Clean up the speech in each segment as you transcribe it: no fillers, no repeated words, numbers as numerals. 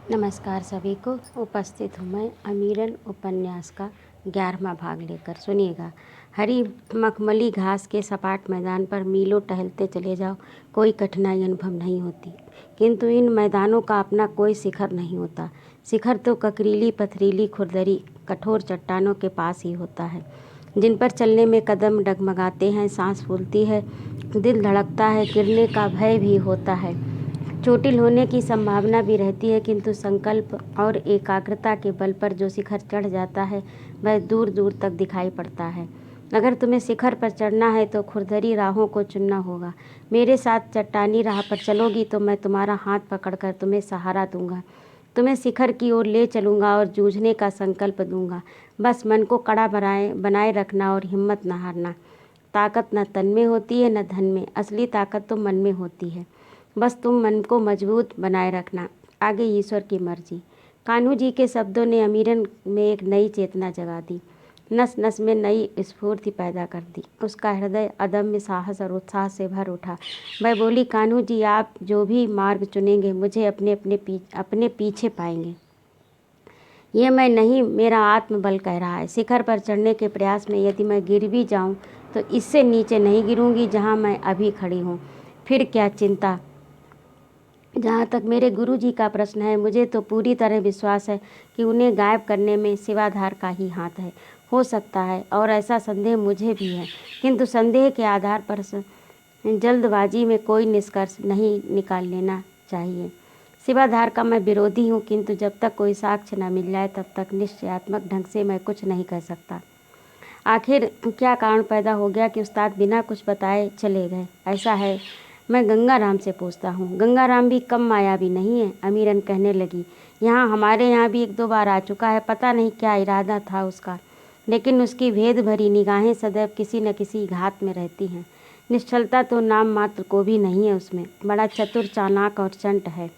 नमस्कार सभी को। उपस्थित हूँ मैं अमीरन उपन्यास का 11वां भाग लेकर। सुनिएगा। हरी मखमली घास के सपाट मैदान पर मीलों टहलते चले जाओ, कोई कठिनाई अनुभव नहीं होती। किंतु इन मैदानों का अपना कोई शिखर नहीं होता। शिखर तो ककरीली पथरीली खुरदरी कठोर चट्टानों के पास ही होता है, जिन पर चलने में कदम डगमगाते हैं, सांस फूलती है, दिल धड़कता है, गिरने का भय भी होता है, चोटिल होने की संभावना भी रहती है। किंतु संकल्प और एकाग्रता के बल पर जो शिखर चढ़ जाता है वह दूर दूर तक दिखाई पड़ता है। अगर तुम्हें शिखर पर चढ़ना है तो खुरदरी राहों को चुनना होगा। मेरे साथ चट्टानी राह पर चलोगी तो मैं तुम्हारा हाथ पकड़कर तुम्हें सहारा दूंगा, तुम्हें शिखर की ओर ले चलूंगा और जूझने का संकल्प दूंगा। बस मन को कड़ा बनाए रखना और हिम्मत न हारना। ताकत न तन में होती है न धन में, असली ताकत तो मन में होती है। बस तुम मन को मजबूत बनाए रखना, आगे ईश्वर की मर्जी। कान्हू जी के शब्दों ने अमीरन में एक नई चेतना जगा दी, नस नस में नई स्फूर्ति पैदा कर दी। उसका हृदय अदम्य साहस और उत्साह से भर उठा। वह बोली, कान्हू जी, आप जो भी मार्ग चुनेंगे मुझे अपने पीछे पाएंगे। ये मैं नहीं, मेरा आत्मबल कह रहा है। शिखर पर चढ़ने के प्रयास में यदि मैं गिर भी जाऊं तो इससे नीचे नहीं गिरूंगी जहां मैं अभी खड़ी हूं। फिर क्या चिंता। जहाँ तक मेरे गुरुजी का प्रश्न है, मुझे तो पूरी तरह विश्वास है कि उन्हें गायब करने में शिवाधार का ही हाथ है। हो सकता है, और ऐसा संदेह मुझे भी है, किंतु संदेह के आधार पर जल्दबाजी में कोई निष्कर्ष नहीं निकाल लेना चाहिए। शिवाधार का मैं विरोधी हूँ, किंतु जब तक कोई साक्ष्य न मिल जाए तब तक निश्चयात्मक ढंग से मैं कुछ नहीं कह सकता। आखिर क्या कारण पैदा हो गया कि उस्ताद बिना कुछ बताए चले गए? ऐसा है, मैं गंगाराम से पूछता हूँ। गंगाराम भी कम मायावी नहीं है, अमीरन कहने लगी। यहाँ हमारे यहाँ भी 1-2 बार आ चुका है। पता नहीं क्या इरादा था उसका, लेकिन उसकी भेद भरी निगाहें सदैव किसी न किसी घात में रहती हैं। निश्चलता तो नाम मात्र को भी नहीं है उसमें। बड़ा चतुर, चालाक और चंट है।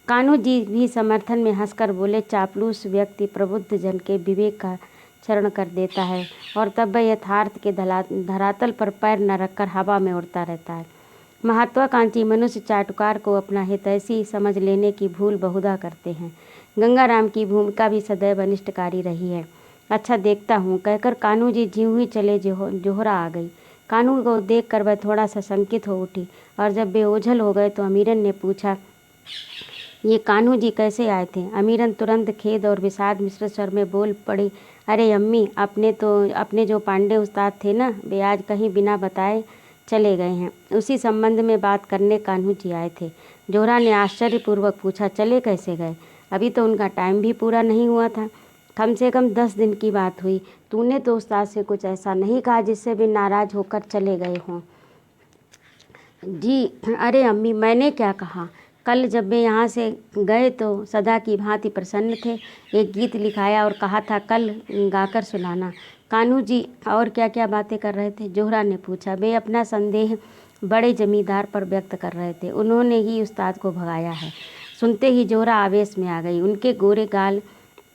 कान्हू जी भी समर्थन में हंसकर बोले, चापलूस व्यक्ति प्रबुद्ध जन के विवेक का क्षरण कर देता है और तब वह यथार्थ के धरातल पर पैर न रखकर हवा में उड़ता रहता है। महत्वाकांक्षी मनुष्य चाटुकार को अपना हितैषी समझ लेने की भूल बहुधा करते हैं। गंगाराम की भूमिका भी सदैव अनिष्टकारी रही है। अच्छा, देखता हूँ, कहकर कान्हू जी ज्यों ही चले जोहरा आ गई। कान्हू को देखकर वह थोड़ा सा शंकित हो उठी, और जब वे ओझल हो गए तो अमीरन ने पूछा, ये कान्हू जी कैसे आए थे? अमीरन तुरंत खेद और विषाद मिश्रित स्वर में बोल पड़ी, अरे अम्मी, अपने जो पांडे उस्ताद थे ना, वे आज कहीं बिना बताए चले गए हैं। उसी संबंध में बात करने कान्हू जी आए थे। जोहरा ने आश्चर्यपूर्वक पूछा, चले कैसे गए? अभी तो उनका टाइम भी पूरा नहीं हुआ था। कम से कम 10 दिन की बात हुई। तूने तो उस्ताद से कुछ ऐसा नहीं कहा जिससे वे नाराज होकर चले गए हों। जी अरे अम्मी, मैंने क्या कहा? कल जब वे यहाँ से गए तो सदा की भांति प्रसन्न थे। एक गीत लिखाया और कहा था कल गाकर सुनाना। कान्हू जी और क्या क्या बातें कर रहे थे? जोहरा ने पूछा। वे अपना संदेह बड़े जमींदार पर व्यक्त कर रहे थे। उन्होंने ही उस्ताद को भगाया है। सुनते ही जोहरा आवेश में आ गई।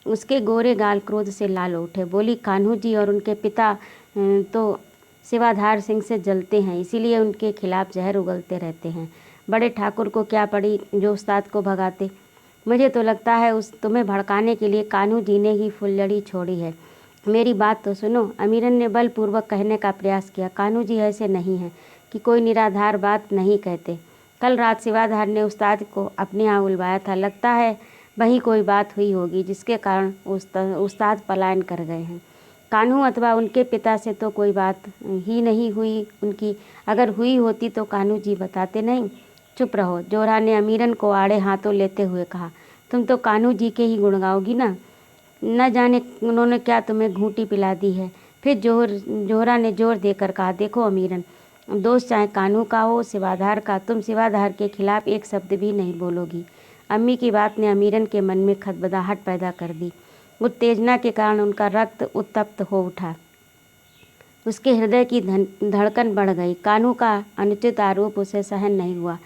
उसके गोरे गाल क्रोध से लाल उठे। बोली, कान्हू जी और उनके पिता तो शिवाधार सिंह से जलते हैं, इसीलिए उनके खिलाफ जहर उगलते रहते हैं। बड़े ठाकुर को क्या पड़ी जो उस्ताद को भगाते? मुझे तो लगता है तुम्हें भड़काने के लिए कान्हू जी ने ही फुलझड़ी छोड़ी है। मेरी बात तो सुनो, अमीरन ने बलपूर्वक कहने का प्रयास किया। कान्हू जी ऐसे नहीं हैं कि कोई निराधार बात नहीं कहते। कल रात शिवाधार ने उस्ताद को अपने यहाँ बुलवाया था। लगता है वही कोई बात हुई होगी जिसके कारण उस्ताद पलायन कर गए हैं। कान्हू अथवा उनके पिता से तो कोई बात ही नहीं हुई उनकी। अगर हुई होती तो कान्हू जी बताते नहीं। चुप रहो, जोहरा ने अमीरन को आड़े हाथों लेते हुए कहा। तुम तो कान्हू जी के ही गुण गाओगी ना? न जाने उन्होंने क्या तुम्हें घूंटी पिला दी है। फिर जोहरा ने जोर देकर कहा, देखो अमीरन, दोष चाहे कान्हू का हो शिवाधार का, तुम शिवाधार के खिलाफ एक शब्द भी नहीं बोलोगी। अम्मी की बात ने अमीरन के मन में खदबदाहट पैदा कर दी। उत्तेजना के कारण उनका रक्त उत्तप्त हो उठा। उसके हृदय की धड़कन बढ़ गई। कान्हू का अनुचित आरोप उसे सहन नहीं हुआ।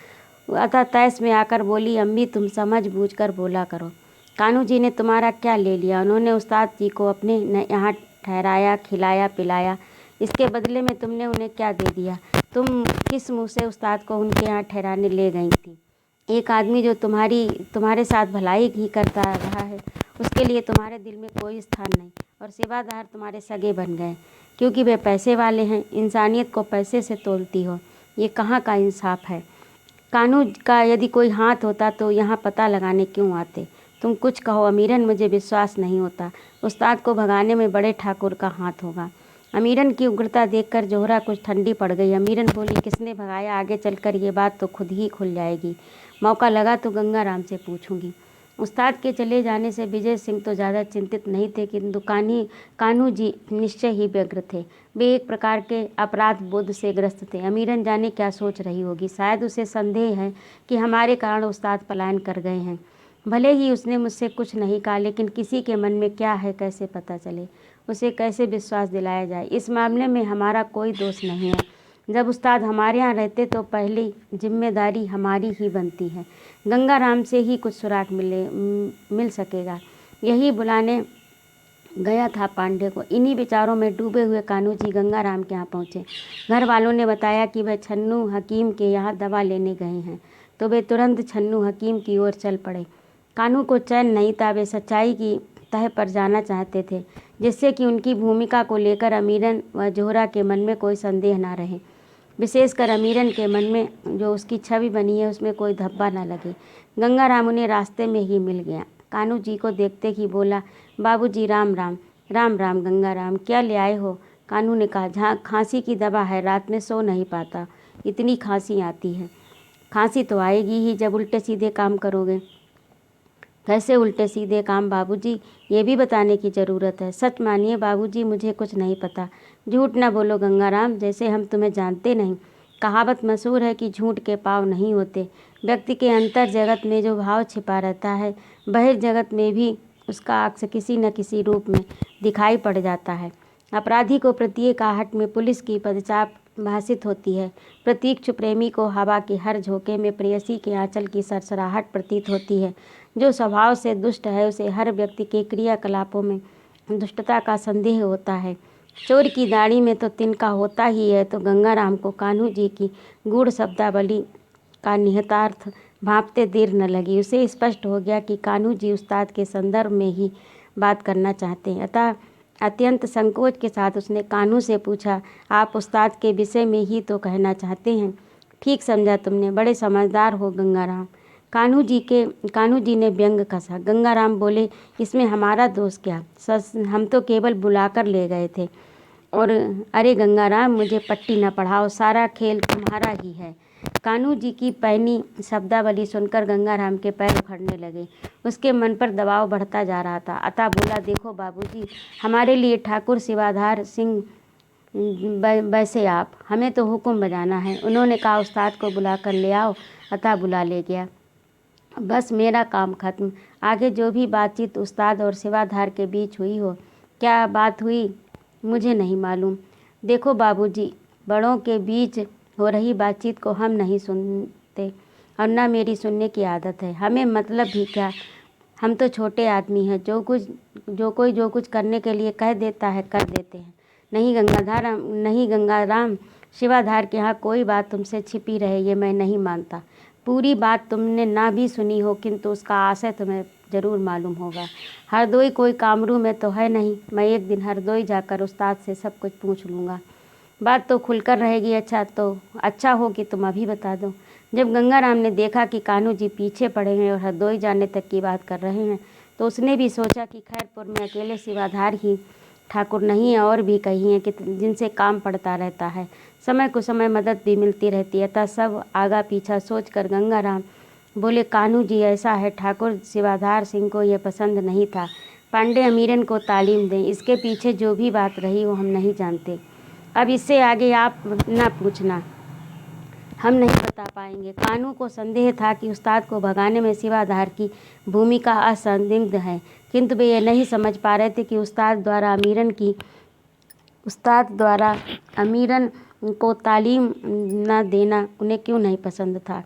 अतः तैस में आकर बोली, अम्मी, तुम समझ बूझ कर बोला करो। कान्हू जी ने तुम्हारा क्या ले लिया? उन्होंने उस्ताद जी को अपने यहाँ ठहराया, खिलाया, पिलाया। इसके बदले में तुमने उन्हें क्या दे दिया? तुम किस मुँह से उस्ताद को उनके यहाँ ठहराने ले गई थी? एक आदमी जो तुम्हारे साथ भलाई ही करता रहा है, उसके लिए तुम्हारे दिल में कोई स्थान नहीं, और सेवादार तुम्हारे सगे बन गए क्योंकि वे पैसे वाले हैं। इंसानियत को पैसे से तोलती हो, ये कहाँ का इंसाफ है। कानून का यदि कोई हाथ होता तो यहाँ पता लगाने क्यों आते। तुम कुछ कहो अमीरन, मुझे विश्वास नहीं होता उस्ताद को भगाने में बड़े ठाकुर का हाथ होगा। अमीरन की उग्रता देखकर जोहरा कुछ ठंडी पड़ गई। अमीरन बोली, किसने भगाया, आगे चलकर ये बात तो खुद ही खुल जाएगी। मौका लगा तो गंगाराम से पूछूंगी। उस्ताद के चले जाने से विजय सिंह तो ज़्यादा चिंतित नहीं थे, किंतु कान्हू जी निश्चय ही व्यग्र थे। वे एक प्रकार के अपराध बोध से ग्रस्त थे। अमीरन जाने क्या सोच रही होगी। शायद उसे संदेह है कि हमारे कारण उस्ताद पलायन कर गए हैं। भले ही उसने मुझसे कुछ नहीं कहा, लेकिन किसी के मन में क्या है कैसे पता चले, उसे कैसे विश्वास दिलाया जाए। इस मामले में हमारा कोई दोष नहीं है। जब उस्ताद हमारे यहाँ रहते तो पहली जिम्मेदारी हमारी ही बनती है। गंगाराम से ही कुछ सुराग मिल सकेगा, यही बुलाने गया था पांडे को। इन्हीं विचारों में डूबे हुए कान्हू जी गंगाराम के यहाँ पहुँचे। घर वालों ने बताया कि वह छन्नू हकीम के यहाँ दवा लेने गए हैं, तो वे तुरंत छन्नू हकीम की ओर चल पड़े। कान्हू को चैन नहीं था, वे सच्चाई की तह पर जाना चाहते थे, जिससे कि उनकी भूमिका को लेकर अमीरन व जोहरा के मन में कोई संदेह ना रहे। विशेषकर अमीरन के मन में जो उसकी छवि बनी है उसमें कोई धब्बा न लगे। गंगाराम उन्हें रास्ते में ही मिल गया। कान्हू जी को देखते ही बोला, बाबूजी राम राम। राम राम गंगाराम, क्या ले आए हो। कान्हू ने कहा, जहाँ खांसी की दवा है, रात में सो नहीं पाता, इतनी खांसी आती है। खांसी तो आएगी ही जब उल्टे सीधे काम करोगे। कैसे उल्टे सीधे काम बाबूजी, ये भी बताने की ज़रूरत है। सच मानिए बाबूजी, मुझे कुछ नहीं पता। झूठ न बोलो गंगाराम, जैसे हम तुम्हें जानते नहीं। कहावत मशहूर है कि झूठ के पाँव नहीं होते। व्यक्ति के अंतर जगत में जो भाव छिपा रहता है, बहिर्जगत में भी उसका अक्स किसी न किसी रूप में दिखाई पड़ जाता है। अपराधी को प्रत्येक आहट में पुलिस की पदचाप भासित होती है। प्रतीक्ष प्रेमी को हवा के हर झोंके में प्रेयसी के आंचल की सरसराहट प्रतीत होती है। जो स्वभाव से दुष्ट है, उसे हर व्यक्ति के क्रियाकलापों में दुष्टता का संदेह होता है। चोर की दाढ़ी में तो तिनका होता ही है। तो गंगाराम को कान्हू जी की गूढ़ शब्दावली का निहितार्थ भांपते देर न लगी। उसे स्पष्ट हो गया कि कान्हू जी उस्ताद के संदर्भ में ही बात करना चाहते हैं। अतः अत्यंत संकोच के साथ उसने कान्हू से पूछा, आप उस्ताद के विषय में ही तो कहना चाहते हैं। ठीक समझा तुमने, बड़े समझदार हो गंगाराम। कान्हू जी ने व्यंग कसा। गंगाराम बोले, इसमें हमारा दोष क्या, हम तो केवल बुलाकर ले गए थे। और अरे गंगाराम, मुझे पट्टी न पढ़ाओ, सारा खेल तुम्हारा ही है। कान्हू जी की पैनी शब्दावली सुनकर गंगाराम के पैर उखड़ने लगे। उसके मन पर दबाव बढ़ता जा रहा था। अतः बोला, देखो बाबूजी, हमारे लिए ठाकुर शिवाधार सिंह वैसे आप, हमें तो हुक्म बजाना है। उन्होंने कहा, उस्ताद को बुला कर ले आओ। अतः बुला ले गया। बस मेरा काम खत्म। आगे जो भी बातचीत उस्ताद और सेवाधार के बीच हुई हो, क्या बात हुई मुझे नहीं मालूम। देखो बाबूजी, बड़ों के बीच हो रही बातचीत को हम नहीं सुनते और न मेरी सुनने की आदत है। हमें मतलब भी क्या, हम तो छोटे आदमी हैं। जो कुछ करने के लिए कह देता है कर देते हैं। नहीं गंगाराम, शिवाधार के यहाँ कोई बात तुमसे छिपी रहे ये मैं नहीं मानता। पूरी बात तुमने ना भी सुनी हो, किंतु उसका आशय तुम्हें ज़रूर मालूम होगा। हरदोई कोई कामरू में तो है नहीं। मैं एक दिन हरदोई जाकर उस्ताद से सब कुछ पूछ लूँगा, बात तो खुलकर रहेगी। अच्छा हो कि तुम अभी बता दो। जब गंगाराम ने देखा कि कान्हू जी पीछे पड़े हैं और हरदोई जाने तक की बात कर रहे हैं, तो उसने भी सोचा कि खैरपुर में अकेले शिवाधार ही ठाकुर नहीं है, और भी कही हैं कि जिनसे काम पड़ता रहता है, समय को समय मदद भी मिलती रहती है। अतः सब आगा पीछा सोचकर गंगाराम बोले, कान्हू जी ऐसा है, ठाकुर शिवाधार सिंह को यह पसंद नहीं था। पांडे अमीरन को तालीम दें, इसके पीछे जो भी बात रही वो हम नहीं जानते। अब इससे आगे आप ना पूछना, हम नहीं बता पाएंगे। कान्हू को संदेह था कि उस्ताद को भगाने में शिवाधार की भूमिका असंदिग्ध है, किंतु वे ये नहीं समझ पा रहे थे कि उस्ताद द्वारा अमीरन को तालीम न देना उन्हें क्यों नहीं पसंद था।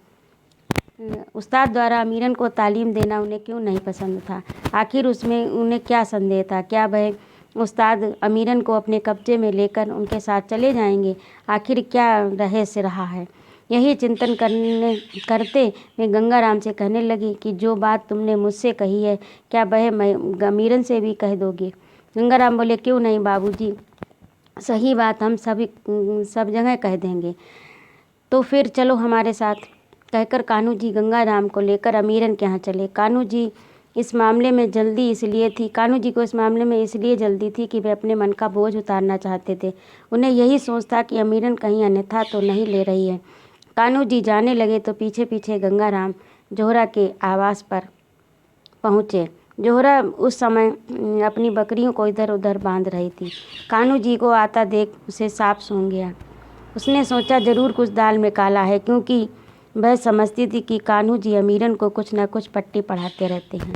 उस्ताद द्वारा अमीरन को तालीम देना उन्हें क्यों नहीं पसंद था। आखिर उसमें उन्हें क्या संदेह था। क्या वह उस्ताद अमीरन को अपने कब्जे में लेकर उनके साथ चले जाएंगे। आखिर क्या रहस्य रहा है। यही चिंतन करते मैं गंगाराम से कहने लगी कि जो बात तुमने मुझसे कही है क्या वह मैं अमीरन से भी कह दोगे? गंगाराम बोले, क्यों नहीं बाबूजी, सही बात हम सब जगह कह देंगे। तो फिर चलो हमारे साथ, कहकर कान्हू जी गंगाराम को लेकर अमीरन के यहाँ चले। कान्हू जी को इस मामले में इसलिए जल्दी थी कि वे अपने मन का बोझ उतारना चाहते थे। उन्हें यही सोच था कि अमीरन कहीं अन्यथा तो नहीं ले रही है। कान्हू जी जाने लगे तो पीछे पीछे गंगाराम जोहरा के आवास पर पहुँचे। जोहरा उस समय अपनी बकरियों को इधर उधर बांध रही थी। कान्हू जी को आता देख उसे साफ सूंघ गया। उसने सोचा जरूर कुछ दाल में काला है, क्योंकि वह समझती थी कि कान्हू जी अमीरन को कुछ न कुछ पट्टी पढ़ाते रहते हैं,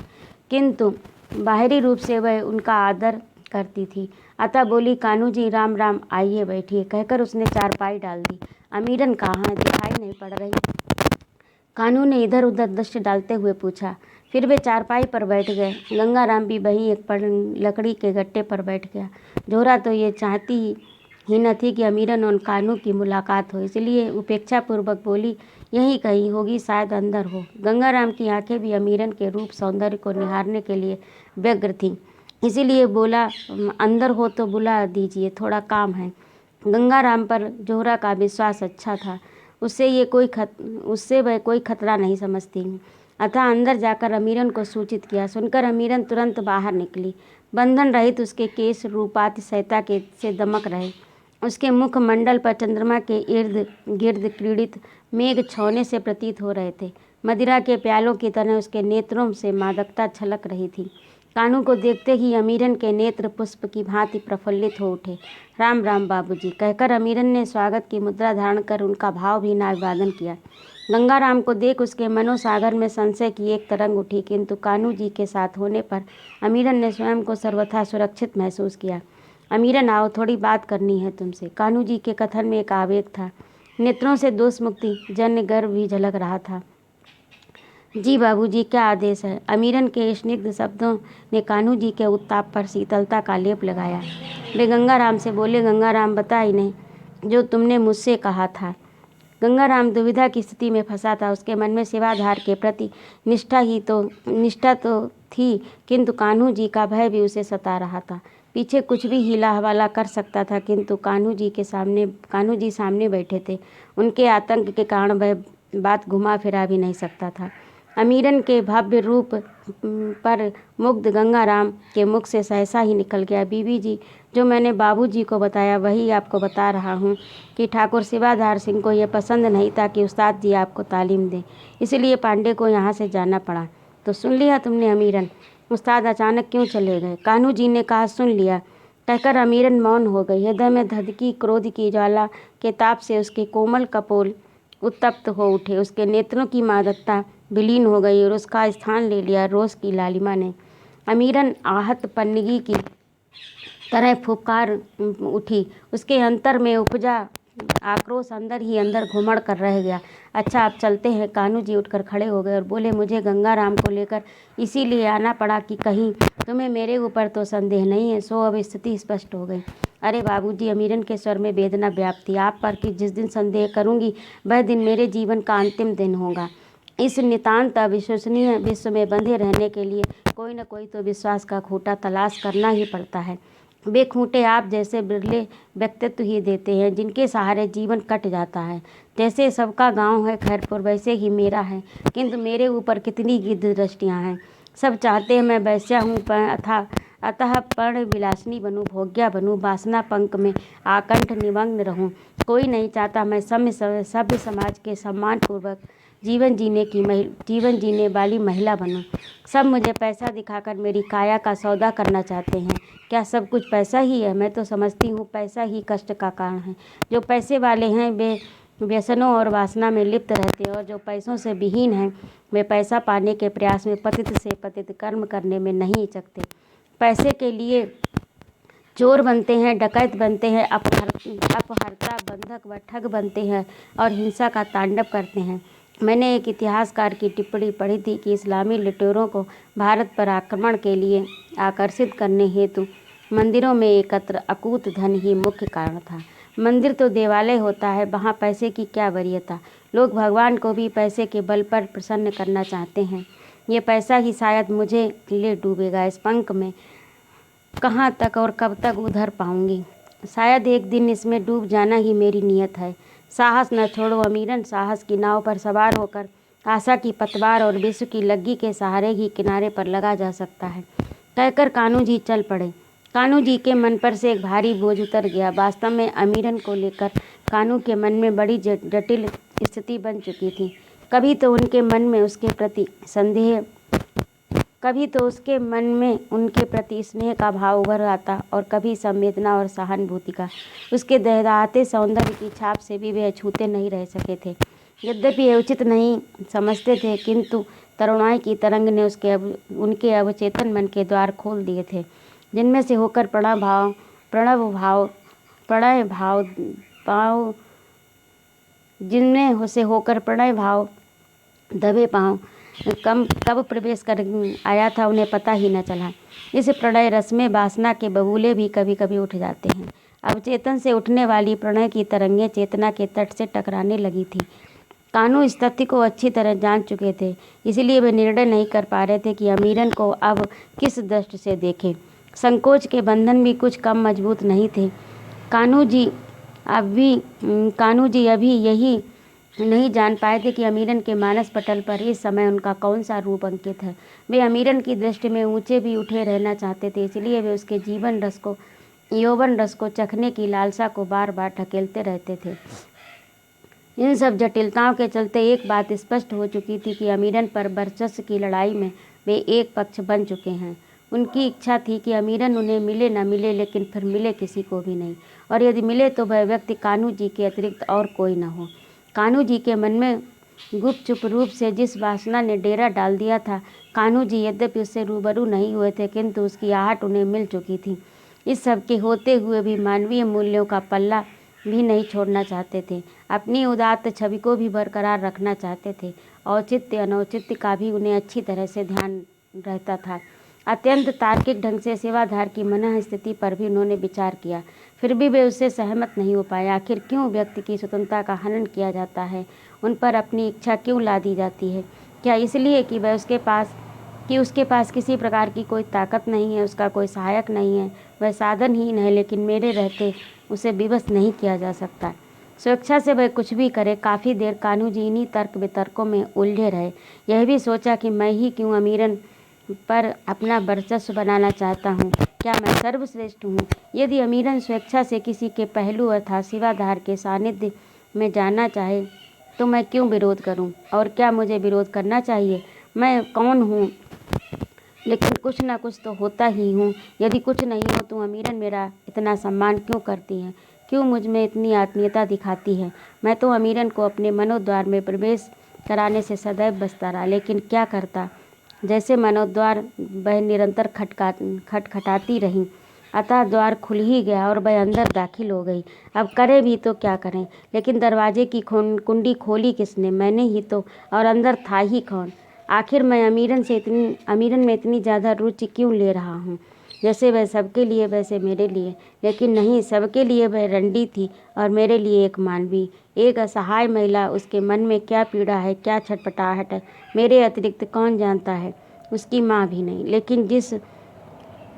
किंतु बाहरी रूप से वह उनका आदर करती थी। अतः बोली, कान्हू जी राम राम, आइए बैठिए, कहकर उसने चारपाई डाल दी। अमीरन कहाँ है, दिखाई नहीं पड़ रही। कान्हू ने इधर उधर दृष्टि डालते हुए पूछा। फिर वे चारपाई पर बैठ गए। गंगाराम भी वहीं एक लकड़ी के गट्टे पर बैठ गया। जोहरा तो ये चाहती ही न थी कि अमीरन और कान्हू की मुलाकात हो, इसलिए उपेक्षापूर्वक बोली, यहीं कहीं होगी, शायद अंदर हो। गंगाराम की आंखें भी अमीरन के रूप सौंदर्य को निहारने के लिए व्यग्र थीं, इसीलिए बोला, अंदर हो तो बुला दीजिए, थोड़ा काम है। गंगाराम पर जोहरा का विश्वास अच्छा था। उससे वह कोई खतरा नहीं समझती। अतः अंदर जाकर अमीरन को सूचित किया। सुनकर अमीरन तुरंत बाहर निकली। बंधन रहित उसके केश रूपाति सहिता के से दमक रहे। उसके मुख मंडल पर चंद्रमा के इर्द गिर्द क्रीड़ित मेघ छौने से प्रतीत हो रहे थे। मदिरा के प्यालों की तरह उसके नेत्रों से मादकता छलक रही थी। कान्हू को देखते ही अमीरन के नेत्र पुष्प की भांति प्रफुल्लित हो उठे। राम राम बाबूजी, कहकर अमीरन ने स्वागत की मुद्रा धारण कर उनका भावभीना अभिवादन किया। गंगाराम को देख उसके मनोसागर में संशय की एक तरंग उठी, किंतु कान्हू जी के साथ होने पर अमीरन ने स्वयं को सर्वथा सुरक्षित महसूस किया। अमीरन आओ, थोड़ी बात करनी है तुमसे। कान्हू जी के कथन में एक आवेग था। नेत्रों से दोष मुक्ति जन्य गर्व भी झलक रहा था। जी बाबूजी, क्या आदेश है? अमीरन के स्निग्ध शब्दों ने कान्हू जी के उत्ताप पर शीतलता का लेप लगाया। वे गंगाराम से बोले, गंगाराम बता ही नहीं जो तुमने मुझसे कहा था। गंगाराम दुविधा की स्थिति में फंसा था। उसके मन में सेवाधार के प्रति निष्ठा तो थी, किंतु कान्हू जी का भय भी उसे सता रहा था। पीछे कुछ भी हीला हवाला कर सकता था, किंतु कान्हू जी सामने बैठे थे। उनके आतंक के कारण वह बात घुमा फिरा भी नहीं सकता था। अमीरन के भव्य रूप पर मुग्ध गंगाराम के मुख से सहसा ही निकल गया, बीबी जी, जो मैंने बाबूजी को बताया वही आपको बता रहा हूँ कि ठाकुर सेवाधार सिंह को यह पसंद नहीं था कि उस्ताद जी आपको तालीम दें, इसलिए पांडे को यहाँ से जाना पड़ा। तो सुन लिया तुमने अमीरन, उस्ताद अचानक क्यों चले गए? कान्हू जी ने कहा, सुन लिया, कहकर अमीरन मौन हो गई। हृदय में धधकी क्रोध की ज्वाला के ताप से उसके कोमल कपोल उत्तप्त हो उठे। उसके नेत्रों की मादकता विलीन हो गई और उसका स्थान ले लिया रोष की लालिमा ने। अमीरन आहत पन्नगी की तरह फुफकार उठी। उसके अंतर में उपजा आक्रोश अंदर ही अंदर घुमड़ कर रह गया। अच्छा, आप चलते हैं। कान्हू जी उठकर खड़े हो गए और बोले, मुझे गंगाराम को लेकर इसीलिए आना पड़ा कि कहीं तुम्हें मेरे ऊपर तो संदेह नहीं है। सो अब स्थिति स्पष्ट हो गई। अरे बाबूजी, अमीरन के स्वर में वेदना व्याप्त थी। आप पर कि जिस दिन संदेह करूंगी वह दिन मेरे जीवन का अंतिम दिन होगा। इस नितांत अविश्वसनीय विश्व में बंधे रहने के लिए कोई न कोई तो विश्वास का खूंटा तलाश करना ही पड़ता है। वे खूंटे आप जैसे बिरले व्यक्तित्व ही देते हैं, जिनके सहारे जीवन कट जाता है। जैसे सबका गांव है खैरपुर, वैसे ही मेरा है, किंतु मेरे ऊपर कितनी गिद्ध दृष्टियाँ हैं। सब चाहते हैं मैं वैश्या हूँ, अतः पर्ण विलासिनी बनूँ, भोग्या बनूँ, वासना पंख में आकंठ निमग्न रहूँ। कोई नहीं चाहता मैं सभ्य समाज के सम्मानपूर्वक जीवन जीने वाली महिला बनूं। सब मुझे पैसा दिखाकर मेरी काया का सौदा करना चाहते हैं। क्या सब कुछ पैसा ही है? मैं तो समझती हूँ पैसा ही कष्ट का कारण है। जो पैसे वाले हैं वे व्यसनों और वासना में लिप्त रहते हैं, और जो पैसों से विहीन हैं वे पैसा पाने के प्रयास में पतित से पतित कर्म करने में नहीं हिचकते। पैसे के लिए चोर बनते हैं, डकैत बनते हैं, अपहर्ता, बंधक व ठग बनते हैं और हिंसा का तांडव करते हैं। मैंने एक इतिहासकार की टिप्पणी पढ़ी थी कि इस्लामी लुटेरों को भारत पर आक्रमण के लिए आकर्षित करने हेतु मंदिरों में एकत्र अकूत धन ही मुख्य कारण था। मंदिर तो देवालय होता है, वहाँ पैसे की क्या वरीयता। लोग भगवान को भी पैसे के बल पर प्रसन्न करना चाहते हैं। ये पैसा ही शायद मुझे ले डूबेगा। इस पंख में कहाँ तक और कब तक उधर पाऊंगी। शायद एक दिन इसमें डूब जाना ही मेरी नीयत है। साहस न छोड़ो अमीरन, साहस की नाव पर सवार होकर आशा की पतवार और विश्व की लग्गी के सहारे ही किनारे पर लगा जा सकता है, कहकर कान्हू जी चल पड़े। कान्हू जी के मन पर से एक भारी बोझ उतर गया। वास्तव में अमीरन को लेकर कान्हू के मन में बड़ी जटिल स्थिति बन चुकी थी। कभी तो उनके मन में उसके प्रति संदेह, कभी तो उसके मन में उनके प्रति स्नेह का भाव उभर आता और कभी संवेदना और सहानुभूति का। उसके दहदहाते सौंदर्य की छाप से भी वे अछूते नहीं रह सके थे। यद्यपि ये उचित नहीं समझते थे, किंतु तरुणाई की तरंग ने उनके अवचेतन मन के द्वार खोल दिए थे, जिनमें से होकर प्रणय भाव दबे पाँव कब प्रवेश कर आया था उन्हें पता ही न चला। इस प्रणय रस में वासना के बबूले भी कभी कभी उठ जाते हैं। अवचेतन से उठने वाली प्रणय की तरंगें चेतना के तट से टकराने लगी थी। कान्हू इस तथ्य को अच्छी तरह जान चुके थे, इसलिए वे निर्णय नहीं कर पा रहे थे कि अमीरन को अब किस दृष्टि से देखें। संकोच के बंधन भी कुछ कम मजबूत नहीं थे। कान्हू जी अभी यही नहीं जान पाए थे कि अमीरन के मानस पटल पर इस समय उनका कौन सा रूप अंकित है। वे अमीरन की दृष्टि में ऊंचे भी उठे रहना चाहते थे, इसलिए वे उसके यौवन रस को चखने की लालसा को बार बार ढकेलते रहते थे। इन सब जटिलताओं के चलते एक बात स्पष्ट हो चुकी थी कि अमीरन पर वर्चस्व की लड़ाई में वे एक पक्ष बन चुके हैं। उनकी इच्छा थी कि अमीरन उन्हें मिले न मिले, लेकिन फिर मिले किसी को भी नहीं, और यदि मिले तो वह व्यक्ति कान्हू जी के अतिरिक्त और कोई न हो। कान्हू जी के मन में गुपचुप रूप से जिस वासना ने डेरा डाल दिया था, कान्हू जी यद्यपि उससे रूबरू नहीं हुए थे, किंतु उसकी आहट उन्हें मिल चुकी थी। इस सब के होते हुए भी मानवीय मूल्यों का पल्ला भी नहीं छोड़ना चाहते थे। अपनी उदात्त छवि को भी बरकरार रखना चाहते थे। औचित्य अनौचित्य का भी उन्हें अच्छी तरह से ध्यान रहता था। अत्यंत तार्किक ढंग से सेवाधार की मनः स्थिति पर भी उन्होंने विचार किया, फिर भी वे उससे सहमत नहीं हो पाए। आखिर क्यों व्यक्ति की स्वतंत्रता का हनन किया जाता है, उन पर अपनी इच्छा क्यों ला दी जाती है? क्या इसलिए कि उसके पास किसी प्रकार की कोई ताकत नहीं है, उसका कोई सहायक नहीं है, वह साधनहीन है, लेकिन मेरे रहते उसे विवश नहीं किया जा सकता। स्वेच्छा से वह कुछ भी करे। काफ़ी देर कान्हू जी इन्हीं तर्क वितर्कों में उलझे रहे। यह भी सोचा कि मैं ही क्यों अमीरन पर अपना वर्चस्व बनाना चाहता हूँ? क्या मैं सर्वश्रेष्ठ हूँ? यदि अमीरन स्वेच्छा से किसी के पहलू अर्थात सेवाधार के सानिध्य में जाना चाहे तो मैं क्यों विरोध करूँ? और क्या मुझे विरोध करना चाहिए? मैं कौन हूँ? लेकिन कुछ ना कुछ तो होता ही हूँ। यदि कुछ नहीं हो तो अमीरन मेरा इतना सम्मान क्यों करती है, क्यों मुझ में इतनी आत्मीयता दिखाती है? मैं तो अमीरन को अपने मनोद्वार में प्रवेश कराने से सदैव बचता रहा, लेकिन क्या करता? जैसे मनोद्वार वह निरंतर खटखटाती रही, अतः द्वार खुल ही गया और वह अंदर दाखिल हो गई। अब करे भी तो क्या करें? लेकिन दरवाजे की कुंडी खोली किसने? मैंने ही तो, और अंदर था ही कौन? आखिर मैं अमीरन में इतनी ज़्यादा रुचि क्यों ले रहा हूँ? जैसे वह सबके लिए वैसे मेरे लिए, लेकिन नहीं, सबके लिए वह रंडी थी और मेरे लिए एक मानवी, एक असहाय महिला। उसके मन में क्या पीड़ा है, क्या छटपटाहट है, मेरे अतिरिक्त कौन जानता है? उसकी माँ भी नहीं।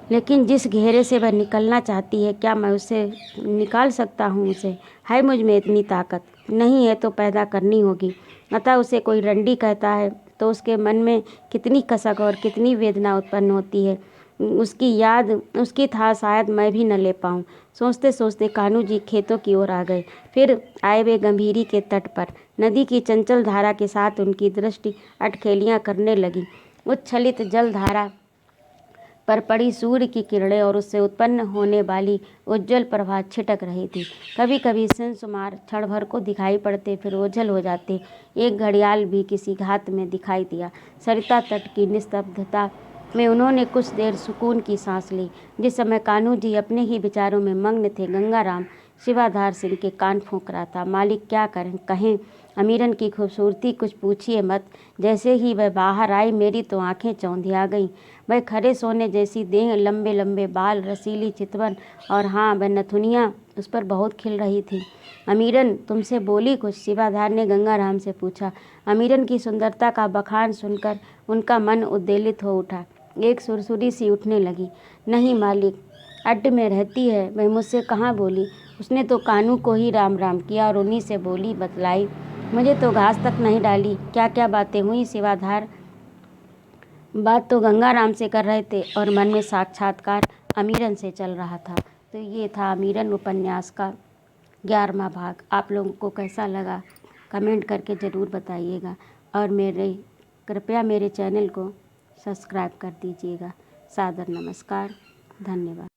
लेकिन जिस घेरे से वह निकलना चाहती है, क्या मैं उसे निकाल सकता हूँ? उसे है मुझ में इतनी ताकत? नहीं है तो पैदा करनी होगी। अतः उसे कोई रंडी कहता है तो उसके मन में कितनी कसक और कितनी वेदना उत्पन्न होती है, उसकी था शायद मैं भी न ले पाऊँ। सोचते सोचते कान्हू जी खेतों की ओर आ गए। फिर आए वे गंभीरी के तट पर। नदी की चंचल धारा के साथ उनकी दृष्टि अटखेलियाँ करने लगी। उच्छलित जल धारा पर पड़ी सूर्य की किरणें और उससे उत्पन्न होने वाली उज्ज्वल प्रभा छिटक रही थी। कभी कभी संसुमार क्षण भर को दिखाई पड़ते, फिर ओझल हो जाते। एक घड़ियाल भी किसी घात में दिखाई दिया। सरिता तट की निस्तब्धता में उन्होंने कुछ देर सुकून की सांस ली। जिस समय कान्हू जी अपने ही विचारों में मग्न थे, गंगाराम शिवाधार सिंह के कान फूंक रहा था। मालिक क्या कहें? अमीरन की खूबसूरती कुछ पूछिए मत। जैसे ही वह बाहर आई मेरी तो आंखें चौंधिया गईं। वह खरे सोने जैसी देह, लंबे लंबे बाल, रसीली चितवन और हाँ वह नथुनियाँ उस पर बहुत खिल रही थी। अमीरन तुमसे बोली कुछ? सेवादार ने गंगाराम से पूछा। अमीरन की सुंदरता का बखान सुनकर उनका मन उद्वेलित हो उठा। एक सुरसुरी सी उठने लगी। नहीं मालिक, अड्ड में रहती है, वह मुझसे कहाँ बोली। उसने तो कानू को ही राम राम किया और उन्हीं से बोली बतलाई। मुझे तो घास तक नहीं डाली। क्या क्या बातें हुई सेवादार? बात तो गंगाराम से कर रहे थे और मन में साक्षात्कार अमीरन से चल रहा था। तो ये था अमीरन उपन्यास का 11वां भाग। आप लोगों को कैसा लगा कमेंट करके ज़रूर बताइएगा और कृपया मेरे चैनल को सब्सक्राइब कर दीजिएगा। सादर नमस्कार, धन्यवाद।